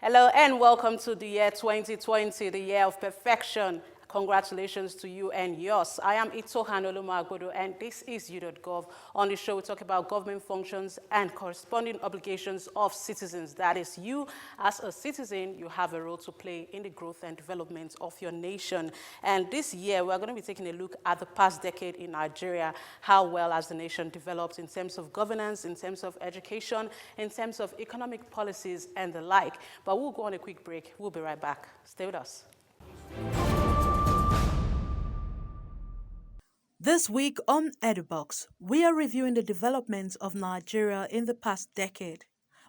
Hello and welcome to the year 2020, the year of perfection. Congratulations to you and yours. I am Olomu-Agbodo and this is U.gov. On the show, we talk about government functions and corresponding obligations of citizens. That is, you as a citizen, you have a role to play in the growth and development of your nation. And this year, we're going to be taking a look at the past decade in Nigeria, how well has the nation developed in terms of governance, in terms of education, in terms of economic policies and the like. But we'll go on a quick break. We'll be right back. Stay with us. This week on EduBox, we are reviewing the developments of Nigeria in the past decade.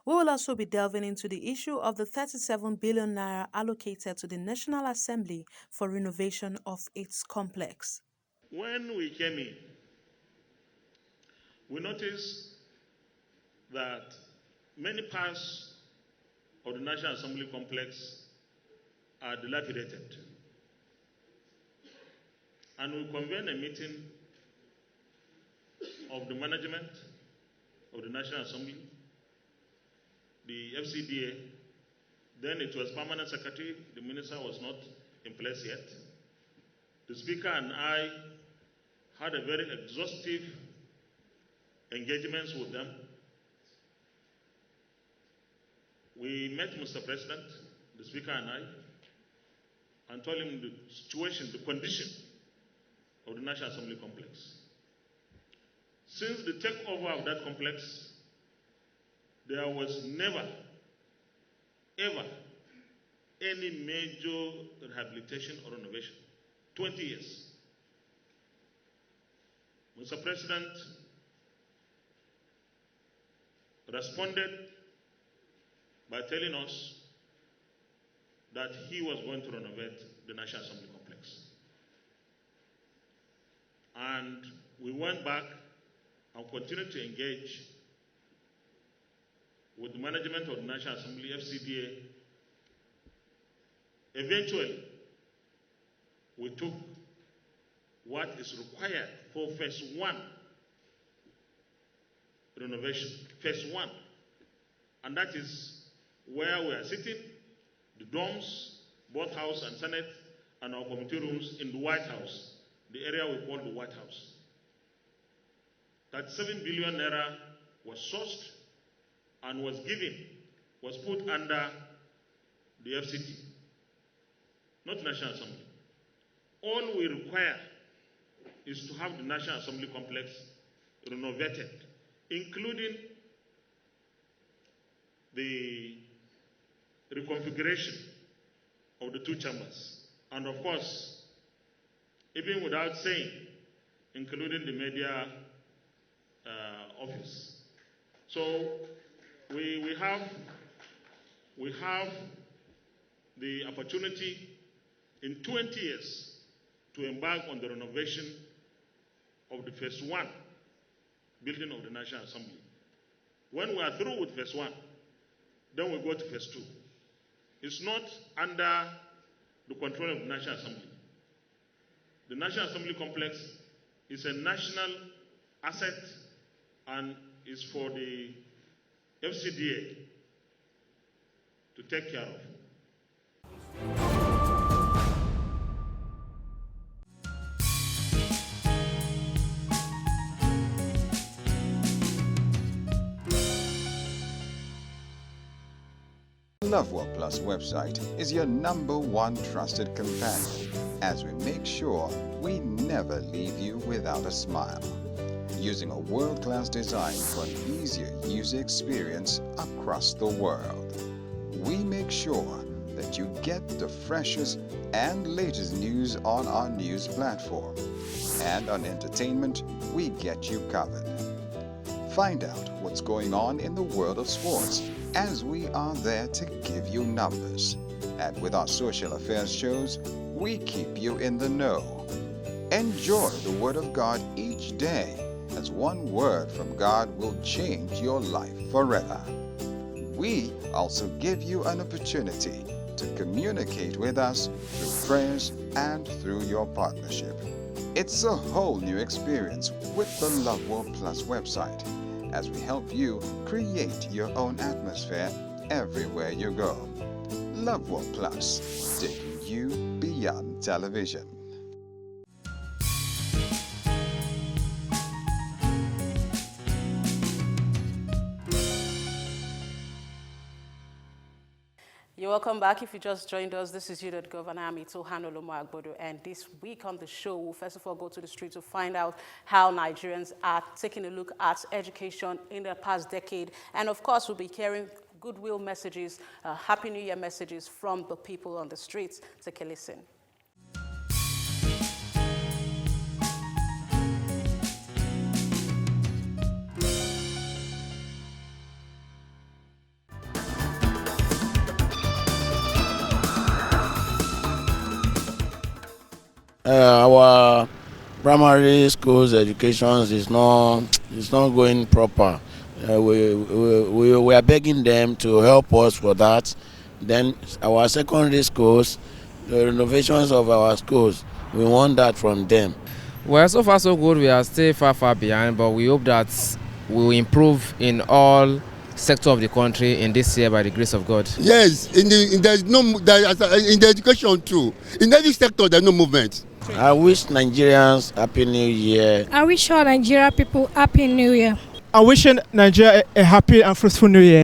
We will also be delving into the issue of the 37 billion naira allocated to the National Assembly for renovation of its complex. When we came in, we noticed that many parts of the National Assembly complex are dilapidated. And we convened a meeting of the management of the National Assembly, the FCDA, then it was permanent secretary, the minister was not in place yet. The speaker and I had a very exhaustive engagements with them. We met Mr. President, the speaker and I, and told him the situation, the condition of the National Assembly complex. Since the takeover of that complex, there was never, ever any major rehabilitation or renovation. 20 years. Mr. President responded by telling us that he was going to renovate the National Assembly complex. And we went back and continued to engage with the management of the National Assembly, FCDA. Eventually, we took what is required for phase one renovation, phase one. And that is where we are sitting, the dorms, both House and Senate, and our committee rooms in the White House. The area we call the White House. That 7 billion naira was sourced and was put under the FCT, not National Assembly. All we require is to have the National Assembly complex renovated, including the reconfiguration of the two chambers. And of course, even without saying, including the media office. So we have the opportunity in 20 years to embark on the renovation of the phase one building of the National Assembly. When we are through with phase one, then we go to phase two. It's not under the control of the National Assembly. The National Assembly complex is a national asset and is for the FCDA to take care of. Love Work Plus website is your #1 trusted companion as we make sure we never leave you without a smile. Using a world-class design for an easier user experience across the world. We make sure that you get the freshest and latest news on our news platform. And on entertainment, we get you covered. Find out what's going on in the world of sports as we are there to give you numbers. And with our social affairs shows, we keep you in the know. Enjoy the Word of God each day, as one word from God will change your life forever. We also give you an opportunity to communicate with us through prayers and through your partnership. It's a whole new experience with the Love World Plus website, as we help you create your own atmosphere everywhere you go. Love World Plus, taking you beyond television. You're welcome back. If you just joined us, this is You.Gov, and I'm Olomu-Agbodo. And this week on the show, we'll first of all go to the street to find out how Nigerians are taking a look at education in the past decade. And of course, we'll be hearing goodwill messages, Happy New Year messages from the people on the streets. Take a listen. Our primary schools education is not going proper. We are begging them to help us for that. Then our secondary schools, the renovations of our schools, we want that from them. Well, so far so good. We are still far behind, but we hope that we will improve in all sectors of the country in this year by the grace of God. Yes, in the education too. In every sector, there's no movement. I wish Nigerians Happy New Year. I wish all Nigeria people Happy New Year. I wish Nigeria a happy and fruitful New Year.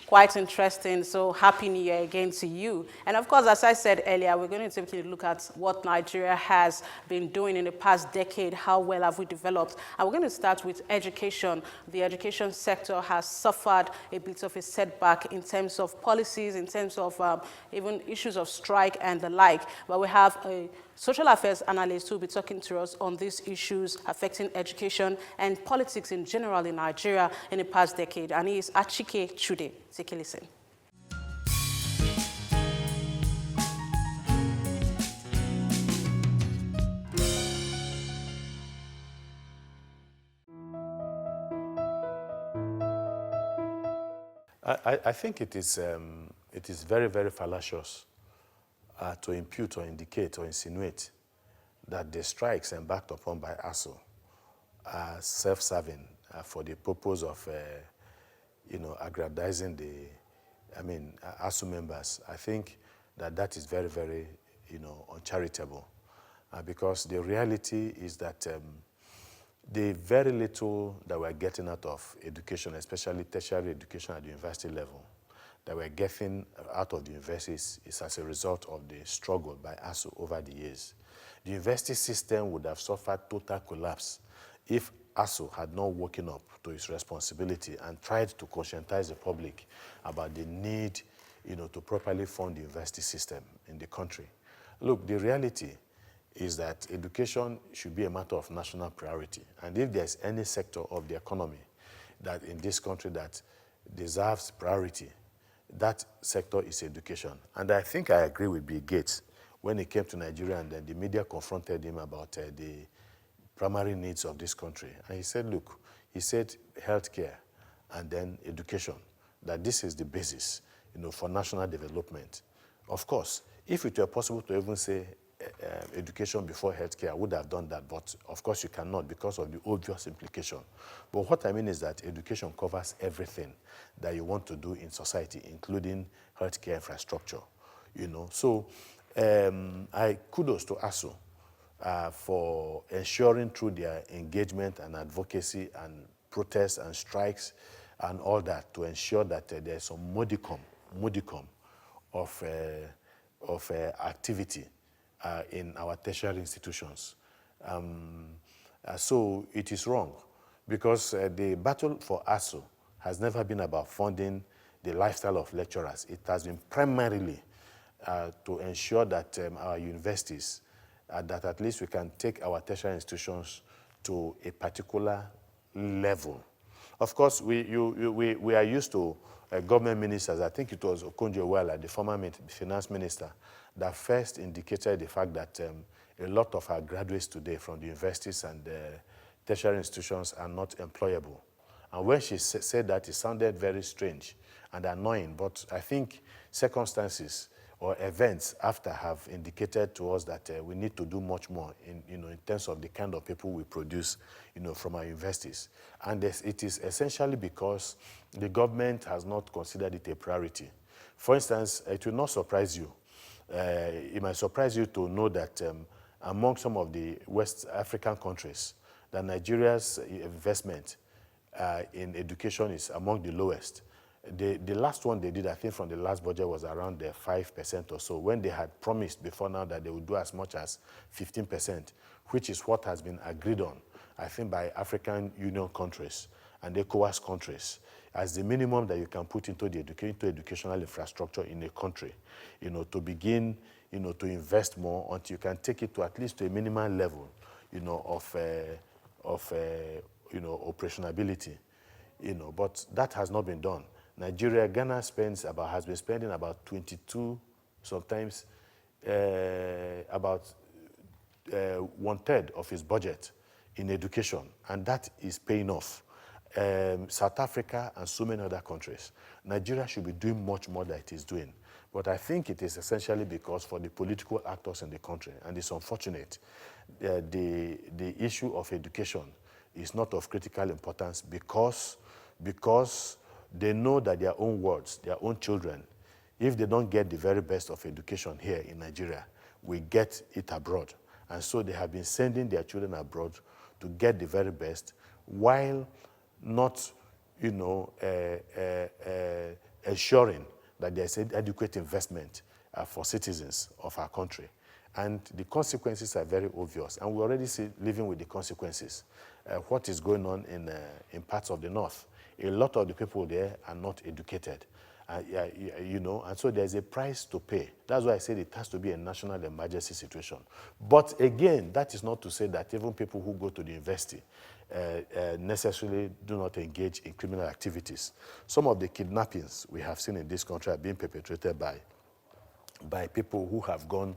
Quite interesting. So Happy New Year again to you. And of course, as I said earlier, we're going to take a look at what Nigeria has been doing in the past decade. How well have we developed? And we're going to start with education. The education sector has suffered a bit of a setback in terms of policies, in terms of even issues of strike and the like. But we have a social affairs analyst who will be talking to us on these issues affecting education and politics in general in Nigeria in the past decade. And he is Achike Chude. Take a listen. I think it is very, very fallacious to impute or indicate or insinuate that the strikes embarked upon by ASU are self-serving for the purpose of aggrandizing ASU members. I think that is very, very, uncharitable, because the reality is that the very little that we're getting out of education, especially tertiary education at the university level, that we're getting out of the universities is as a result of the struggle by ASU over the years. The university system would have suffered total collapse if ASU had not woken up to its responsibility and tried to conscientize the public about the need, to properly fund the university system in the country. Look, the reality is that education should be a matter of national priority. And if there's any sector of the economy that in this country that deserves priority, that sector is education. And I think I agree with Bill Gates when he came to Nigeria and then the media confronted him about the primary needs of this country. And he said, look, he said healthcare and then education, that this is the basis, for national development. Of course, if it were possible to even say education before healthcare, I would have done that, but of course you cannot because of the obvious implication. But what I mean is that education covers everything that you want to do in society, including healthcare infrastructure, So I kudos to ASU for ensuring through their engagement and advocacy and protests and strikes and all that to ensure that there's some modicum of activity in our tertiary institutions. So it is wrong because the battle for ASU has never been about funding the lifestyle of lecturers. It has been primarily to ensure that our universities, that at least we can take our tertiary institutions to a particular level. Of course, we are used to government ministers. I think it was Okonjo-Iweala, the former finance minister, that first indicated the fact that a lot of our graduates today from the universities and tertiary institutions are not employable. And when she said that, it sounded very strange. and annoying. But I think circumstances or events after have indicated to us that we need to do much more in terms of the kind of people we produce, from our universities. And it is essentially because the government has not considered it a priority. For instance, it will not surprise you. It might surprise you to know that among some of the West African countries, that Nigeria's investment in education is among the lowest. The last one they did, I think from the last budget, was around 5% or so, when they had promised before now that they would do as much as 15%, which is what has been agreed on, I think, by African Union countries and ECOWAS countries as the minimum that you can put into the educational infrastructure in a country, to begin, to invest more until you can take it to at least to a minimal level, of operationability, but that has not been done. Ghana has been spending about 22, sometimes about 1/3 of its budget in education, and that is paying off. South Africa and so many other countries. Nigeria should be doing much more than it is doing. But I think it is essentially because for the political actors in the country, and it's unfortunate, the issue of education is not of critical importance because they know that their own wards, their own children, if they don't get the very best of education here in Nigeria, we get it abroad. And so they have been sending their children abroad to get the very best, while not, ensuring that there's adequate investment for citizens of our country. And the consequences are very obvious, and we already see living with the consequences. What is going on in parts of the north? A lot of the people there are not educated, and so there's a price to pay. That's why I said it has to be a national emergency situation. But again, that is not to say that even people who go to the university necessarily do not engage in criminal activities. Some of the kidnappings we have seen in this country are being perpetrated by people who have gone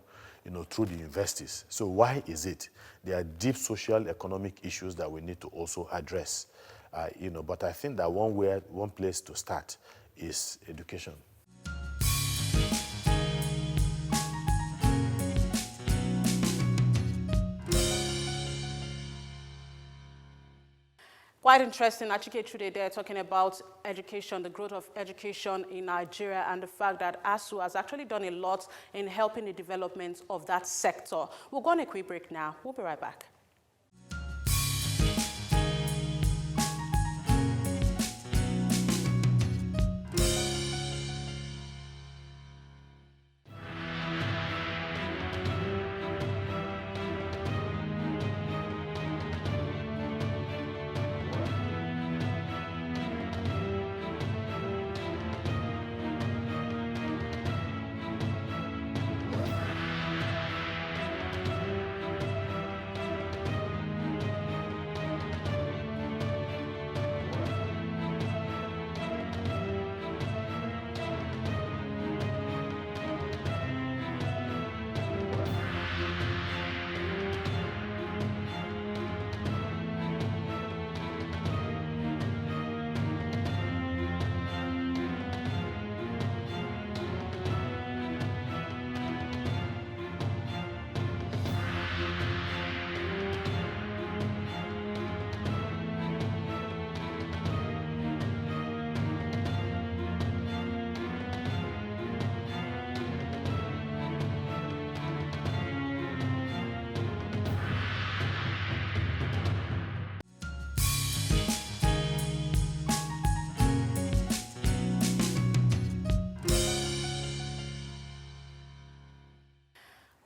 through the universities. So why is it? There are deep social economic issues that we need to also address. But I think that one place to start is education. Quite interesting, Achike Chude there talking about education, the growth of education in Nigeria, and the fact that ASU has actually done a lot in helping the development of that sector. We'll go on a quick break now. We'll be right back.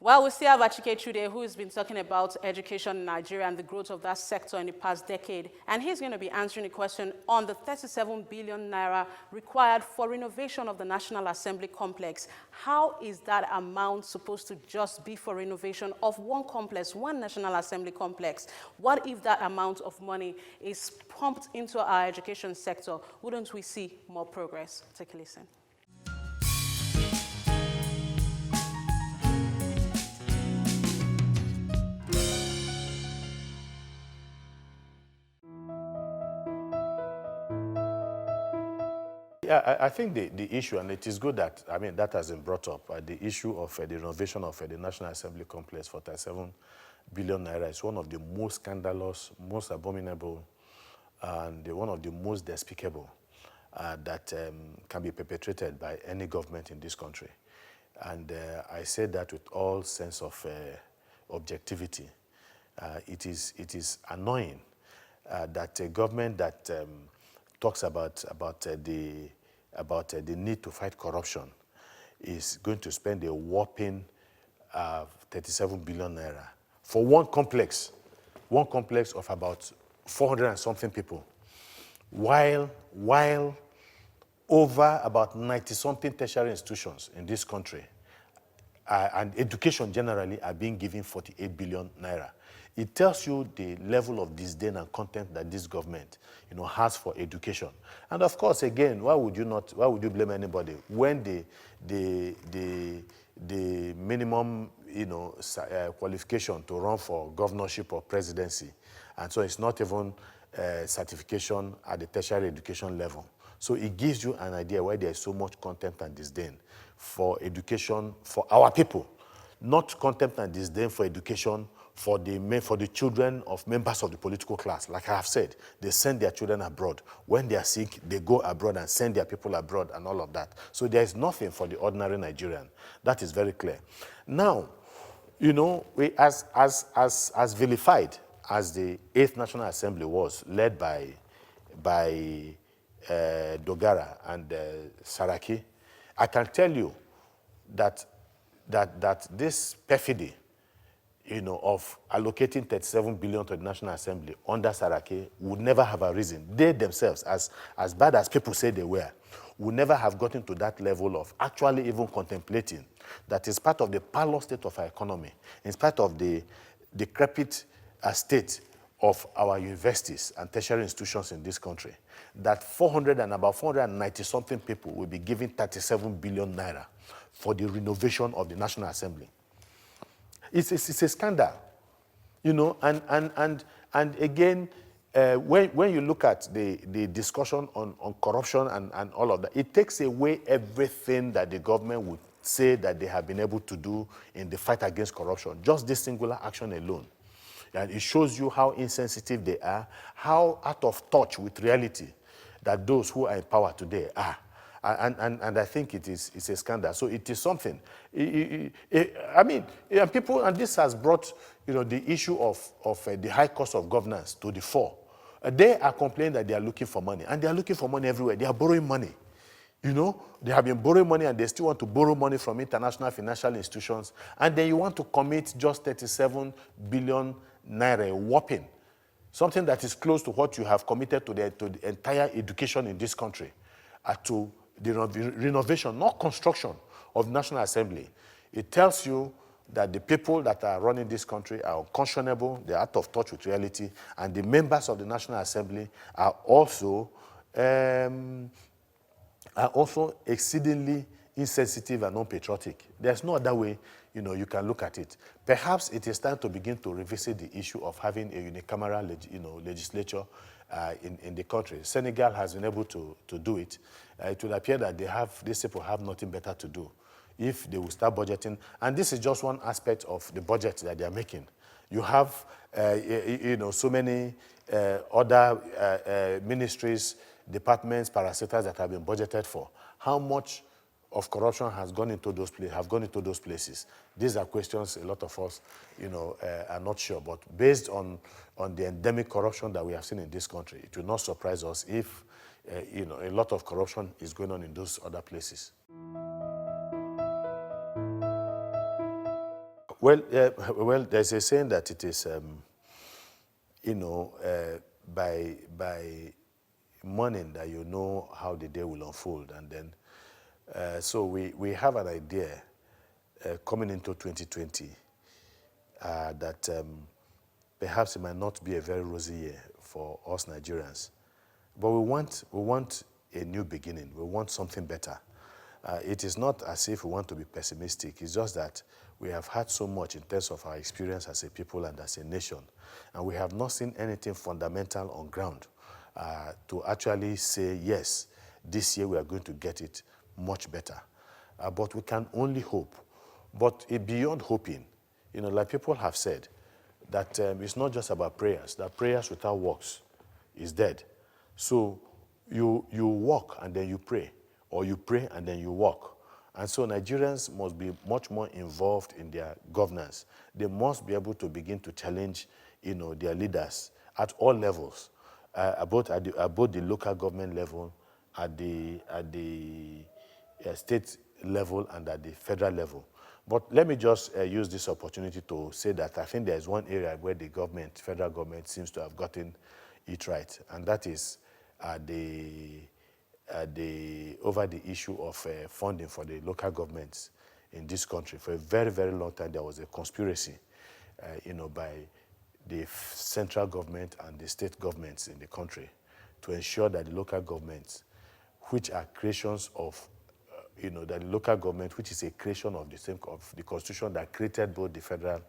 Well, we still have Achike Chude, who has been talking about education in Nigeria and the growth of that sector in the past decade. And he's going to be answering a question on the 37 billion naira required for renovation of the National Assembly complex. How is that amount supposed to just be for renovation of one complex, one National Assembly complex? What if that amount of money is pumped into our education sector? Wouldn't we see more progress? Take a listen. Yeah, I think the issue, and it is good that, I mean, that has been brought up, the issue of the renovation of the National Assembly complex for 37 billion naira is one of the most scandalous, most abominable, and one of the most despicable that can be perpetrated by any government in this country. And I say that with all sense of objectivity. It is annoying that a government that talks about the need to fight corruption is going to spend a whopping 37 billion naira for one complex of about 400 and something people, while over about 90-something tertiary institutions in this country and education generally are being given 48 billion naira. It tells you the level of disdain and contempt that this government, has for education. And of course, again, why would you blame anybody when the minimum, qualification to run for governorship or presidency, and so it's not even certification at the tertiary education level. So it gives you an idea why there is so much contempt and disdain for education for our people, not contempt and disdain for education for the children of members of the political class. Like I have said, they send their children abroad. When they are sick, they go abroad and send their people abroad and all of that. So there is nothing for the ordinary Nigerian. That is very clear. Now, we, as vilified as the 8th National Assembly was, led by Dogara and Saraki, I can tell you that this perfidy, of allocating 37 billion to the National Assembly under Saraki would never have arisen. They themselves, as bad as people say they were, would never have gotten to that level of actually even contemplating that is part of the parlous state of our economy, in spite of the decrepit state of our universities and tertiary institutions in this country, that 490-something people will be given 37 billion naira for the renovation of the National Assembly. It's a scandal, and again, when you look at the discussion on corruption and all of that, it takes away everything that the government would say that they have been able to do in the fight against corruption. Just this singular action alone. And it shows you how insensitive they are, how out of touch with reality that those who are in power today are. And I think it's a scandal. So it is something. People, and this has brought, the issue of the high cost of governance to the fore. They are complaining that they are looking for money, and they are looking for money everywhere. They are borrowing money. They have been borrowing money, and they still want to borrow money from international financial institutions. And then you want to commit just 37 billion naira, whopping, something that is close to what you have committed to the entire education in this country, to the renovation, not construction, of the National Assembly. It tells you that the people that are running this country are unconscionable, they're out of touch with reality, and the members of the National Assembly are also exceedingly insensitive and unpatriotic. There's no other way, you can look at it. Perhaps it is time to begin to revisit the issue of having a unicameral, legislature in the country. Senegal has been able to do it. It will appear that these people have nothing better to do if they will start budgeting. And this is just one aspect of the budget that they are making. You have, so many other ministries, departments, parastatals that have been budgeted for. How much of corruption has gone into those places? These are questions a lot of us, are not sure. But based on the endemic corruption that we have seen in this country, it will not surprise us if, a lot of corruption is going on in those other places. Well, there's a saying that it is, by morning that you know how the day will unfold, and then. So we have an idea coming into 2020 that perhaps it might not be a very rosy year for us Nigerians, but we want a new beginning. We want something better. It is not as if we want to be pessimistic. It's just that we have had so much in terms of our experience as a people and as a nation, and we have not seen anything fundamental on ground to actually say yes. this year we are going to get it much better. But we can only hope. But beyond hoping, like people have said, that it's not just about prayers, that prayers without works is dead. So you walk and then you pray, or you pray and then you walk. And so Nigerians must be much more involved in their governance. They must be able to begin to challenge, their leaders at all levels, both at the local government level, at the state level, and at the federal level. But let me just use this opportunity to say that I think there is one area where the federal government seems to have gotten it right, and that is over the issue of funding for the local governments in this country. For a very, very long time, there was a conspiracy, by the central government and the state governments in the country to ensure that the local governments, which are creations of that the local government, which is a creation of the constitution that created both the federal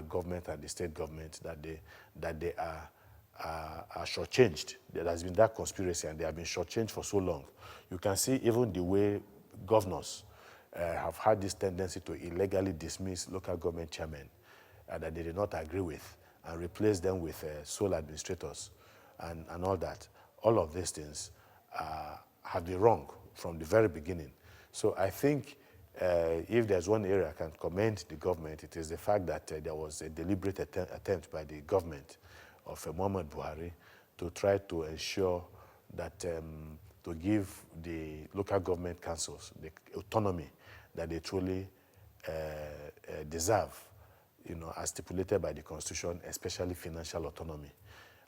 government and the state government, that they are shortchanged. There has been that conspiracy, and they have been shortchanged for so long. You can see even the way governors have had this tendency to illegally dismiss local government chairmen that they did not agree with, and replace them with sole administrators and all that. All of these things have been wrong from the very beginning. So I think if there's one area I can commend the government, it is the fact that there was a deliberate attempt by the government of Muhammad Buhari to try to ensure that to give the local government councils the autonomy that they truly deserve, as stipulated by the Constitution, especially financial autonomy.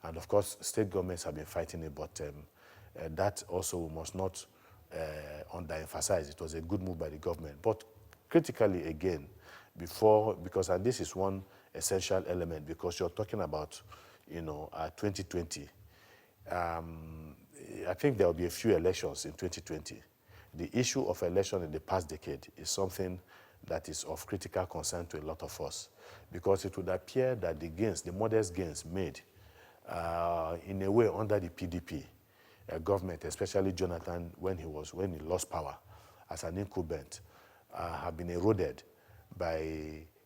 And of course, state governments have been fighting it, but that also we must not underemphasize. It was a good move by the government. But critically, again, and this is one essential element, because you're talking about, 2020. I think there will be a few elections in 2020. The issue of election in the past decade is something that is of critical concern to a lot of us, because it would appear that the modest gains made in a way under the PDP government, especially Jonathan, when he lost power as an incumbent, have been eroded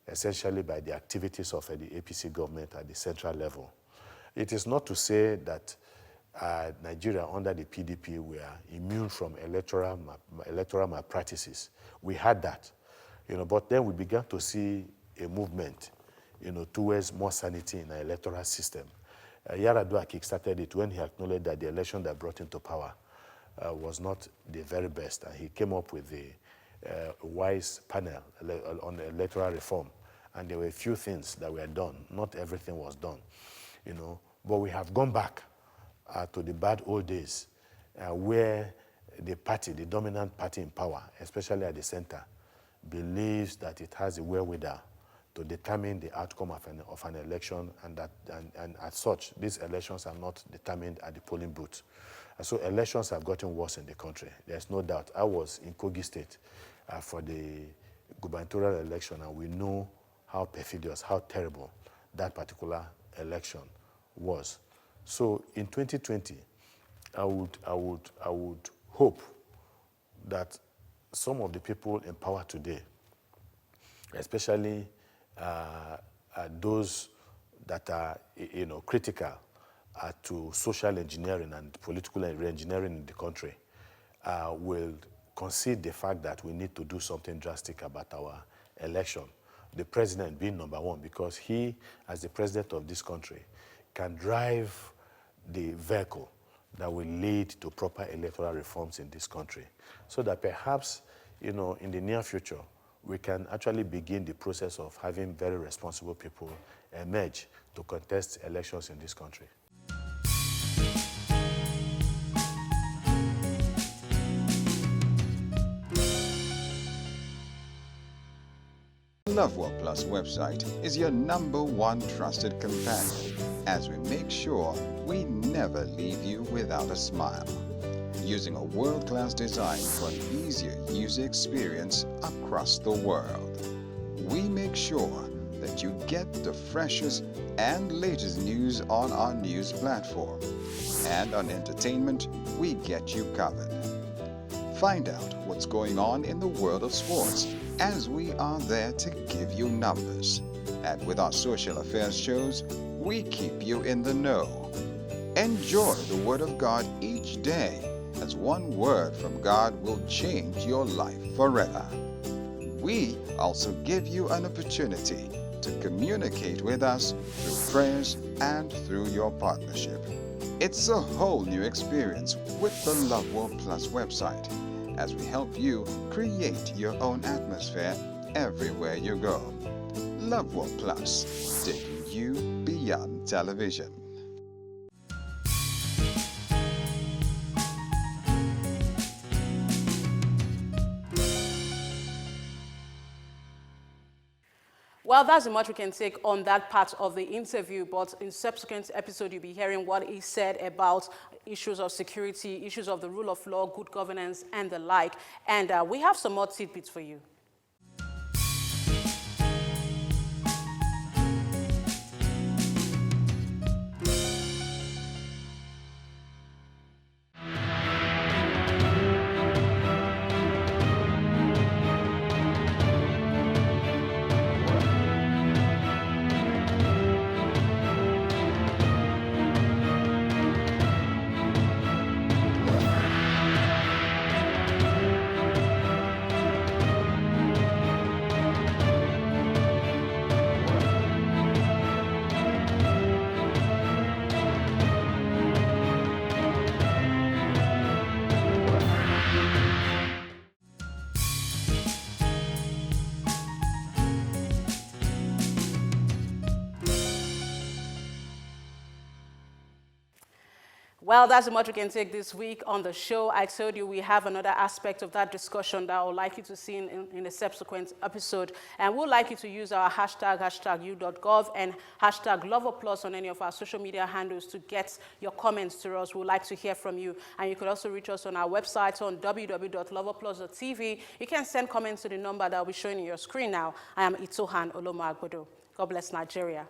essentially by the activities of the APC government at the central level. It is not to say that Nigeria under the PDP were immune from electoral malpractices. We had that, but then we began to see a movement, towards more sanity in our electoral system. Yar'Adua kickstarted it when he acknowledged that the election that brought him to power was not the very best, and he came up with a wise panel on electoral reform. And there were a few things that were done. Not everything was done, but we have gone back to the bad old days where the dominant party in power, especially at the center, believes that it has a wherewithal to determine the outcome of an election, and as such, these elections are not determined at the polling booth. And so elections have gotten worse in the country. There's no doubt. I was in Kogi State for the gubernatorial election, and we know how perfidious, how terrible that particular election was. So in 2020, I would hope that some of the people in power today, especially those that are critical to social engineering and political re-engineering in the country, will concede the fact that we need to do something drastic about our election. The president being number one, because he, as the president of this country, can drive the vehicle that will lead to proper electoral reforms in this country, so that perhaps, in the near future, we can actually begin the process of having very responsible people emerge to contest elections in this country. Love Work Plus website is your #1 trusted companion, as we make sure we never leave you without a smile. Using a world-class design for an easier user experience across the world, we make sure that you get the freshest and latest news on our news platform. And on entertainment, we get you covered. Find out what's going on in the world of sports, as we are there to give you numbers. And with our social affairs shows, we keep you in the know. Enjoy the Word of God each day, as one word from God will change your life forever. We also give you an opportunity to communicate with us through prayers and through your partnership. It's a whole new experience with the Love World Plus website, as we help you create your own atmosphere everywhere you go. Love World Plus, taking you beyond television. Well, that's as much we can take on that part of the interview, but in subsequent episode, you'll be hearing what he said about issues of security, issues of the rule of law, good governance, and the like. And we have some more tidbits for you. Well, that's as much we can take this week on the show. I told you we have another aspect of that discussion that I would like you to see in a subsequent episode. And we'd like you to use our hashtag u.gov, and hashtag #LoverPlus on any of our social media handles to get your comments to us. We'd like to hear from you. And you could also reach us on our website on www.loverplus.tv. You can send comments to the number that will be showing on your screen now. I am Olomu-Agbodo. God bless Nigeria.